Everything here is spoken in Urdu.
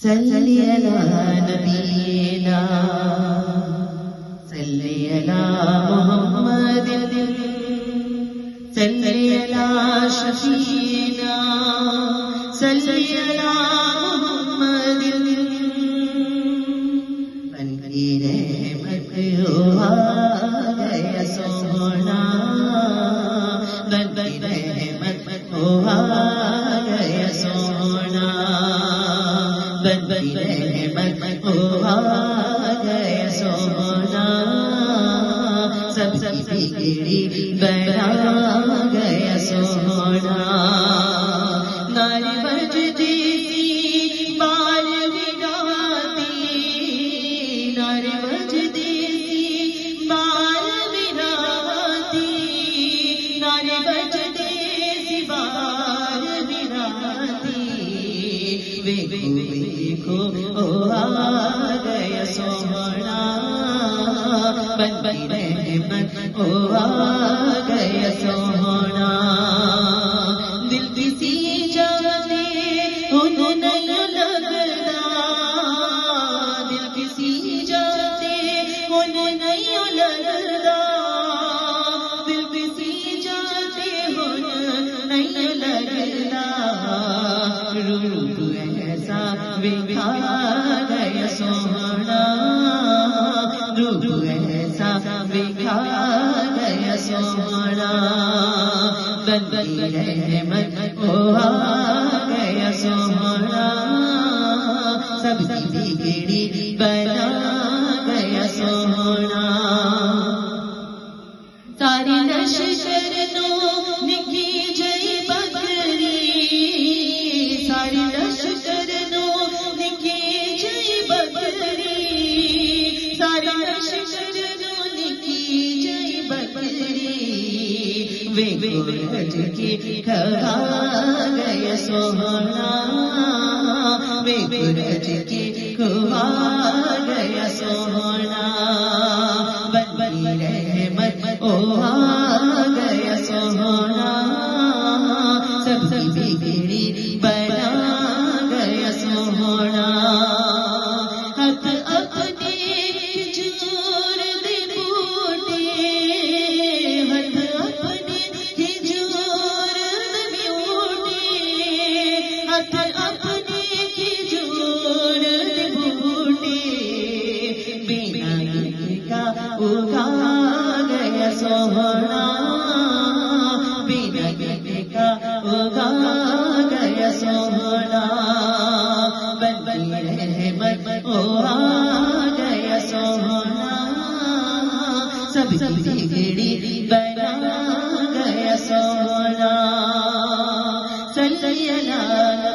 صلی علی نبینا صلی علی محمد صلی علی شفیعنا صلی علی محمد بن کی رحمت ہوا گیا سونا بن کی رحمت ہوا گیا سونا بن کی رحمت ہوا گیا سونا سب کی بگڑی بنا گیا سونا ناری بجتی بال وراتی ناری بجتی بال وراتی ناری بجتی بال وراتی ویکھو آ گیا سونا بن رحمت آ گیا سونا دل کسی جانے ان نہیں لگتا دل کسی جانے ان نہیں لگتا دل کسی جانے ان نہیں لگتا روح ایسا وکھا گیا سونا روح ایسا وکھا گیا سونا بن کی رحمت آ گیا سونا سب کی بگڑی بنا گیا سونا ساری لشکر نو نکی جئی بکری ساری لشکر نو نکی جئی بکری ساری لشکر نو نکی جئی بکری ویکھو رج کے کھا گیا سونا ویکھو رج کے کھا گیا سونا بن کی رحمت آ گیا سونا سب کی بگڑی بنا گیا سونا ہاتھ اپنے کھجور دے بوٹے ہاتھ اپنے کھجور دے بوٹے ہاتھ اپنے کھجور دے بوٹے بنا کا اگا گیا سونا بنا کا اگا گیا سونا بن کی رحمت آ گیا سونا سب کی بگڑی بنا گیا سونا صلی علی